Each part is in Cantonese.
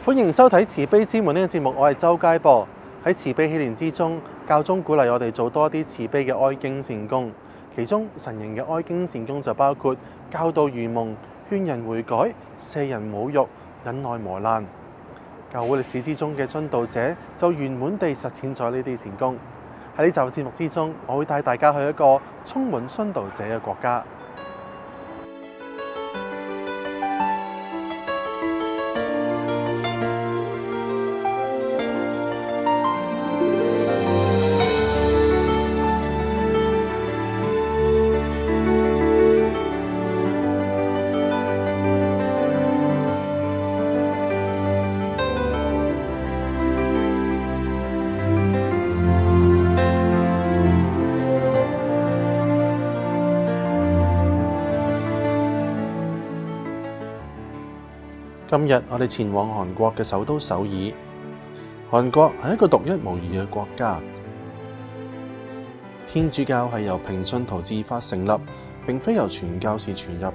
歡迎收睇慈悲之門呢個節目，我係周佳播。喺慈悲禧年之中，教宗鼓勵我哋做多啲慈悲嘅哀經善功。其中神形嘅哀經善功就包括教導愚蒙、勸人悔改、赦人侮辱、忍耐磨難。教會歷史之中嘅殉道者就圓滿地實踐咗呢啲善功。喺呢集節目之中，我會帶大家去一個充滿殉道者嘅國家。今日我哋前往韓國嘅首都首爾。韓國係一個獨一無二嘅國家。天主教係由平信徒自發成立，並非由傳教士傳入。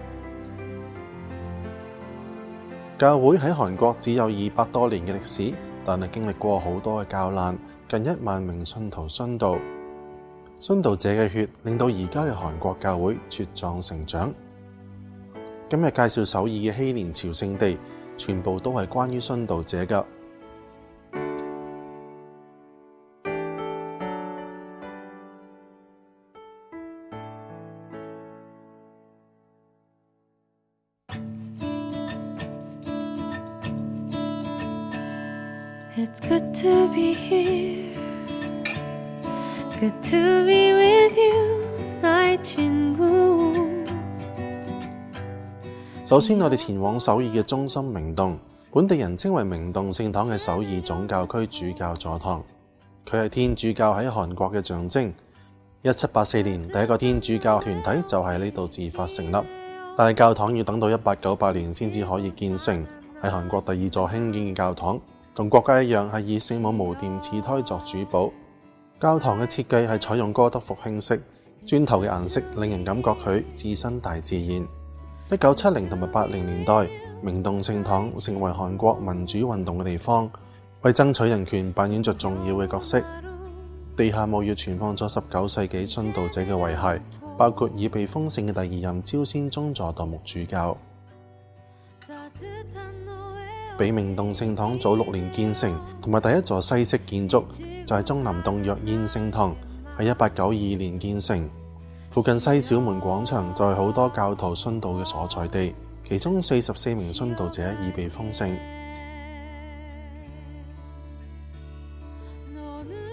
教會喺韓國只有200多年嘅歷史，但係經歷過好多嘅教難，近1萬名信徒殉道。殉道者嘅血令到而家嘅韓國教會茁壯成長。今日介紹首爾嘅禧年朝聖地，全部都係關於殉道者㗎。It's good to be here, good to be with you, 나의 친구。首先，我哋前往首爾嘅中心明洞，本地人稱為明洞聖堂嘅首爾總教區主教座堂。佢係天主教喺韓國嘅象徵。1784年，第一個天主教團體就喺呢度自發成立，但係教堂要等到1898年先至可以建成，係韓國第2座興建嘅教堂。同國家一樣，係以聖母無玷賜胎作主保。教堂嘅設計係採用哥德復興式，磚頭嘅顏色令人感覺佢置身大自然。1970同埋80年代，明洞聖堂成為韓國民主運動嘅地方，為爭取人權扮演着重要嘅角色。地下墓穴存放咗19世紀殉道者嘅遺骸，包括已被封聖嘅第2任朝鮮宗座代牧主教。比明洞聖堂早6年建成，同埋第一座西式建築就係中南洞若燕聖堂，喺1892年建成。附近西小門廣場就係好多教徒殉道嘅所在地，其中44名殉道者已被封聖。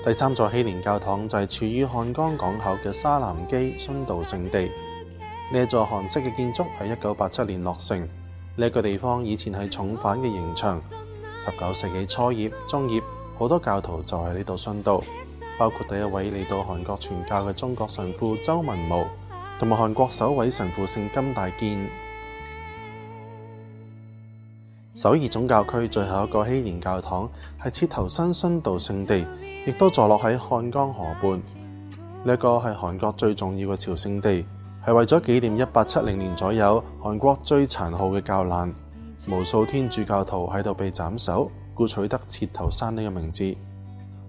第3座禧年教堂就係處於漢江港口嘅沙南基殉道聖地。呢一座韓式嘅建築喺1987年落成。呢個地方以前係重犯嘅刑場。19世紀初葉、中葉，好多教徒就喺呢度殉道，包括第一位嚟到韓國傳教嘅中國神父周文無，同埋韓國首位神父聖金大建。首爾總教區最後一個禧年教堂係切頭山殉道聖地，亦都坐落喺漢江河畔。呢個係韓國最重要嘅朝聖地，係為咗紀念1870年左右韓國最殘酷嘅教難，無數天主教徒喺度被斬首，故取得切頭山呢個名字。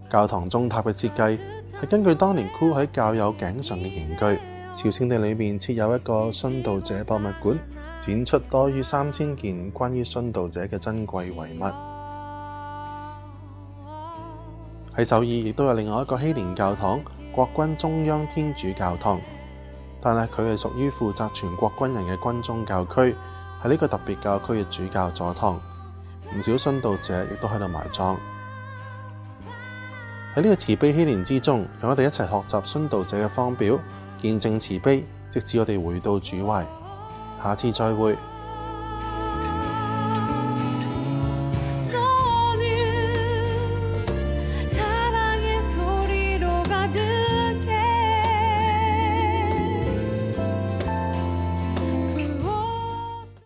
教堂鐘塔嘅設計係根據當年箍喺教友頸上嘅刑具。朝聖地裏面設有一個殉道者博物館，展出多於3000件關於殉道者嘅珍貴遺物。喺首爾亦都有另外一個禧年教堂——國軍中央天主教堂，但係佢係屬於負責全國軍人嘅軍宗教區，係呢個特別教區嘅主教座堂。唔少殉道者亦都喺度埋葬。喺呢個慈悲禧年之中，讓我哋一齊學習殉道者嘅方表，見證慈悲，直至我哋回到主懷。下次再會。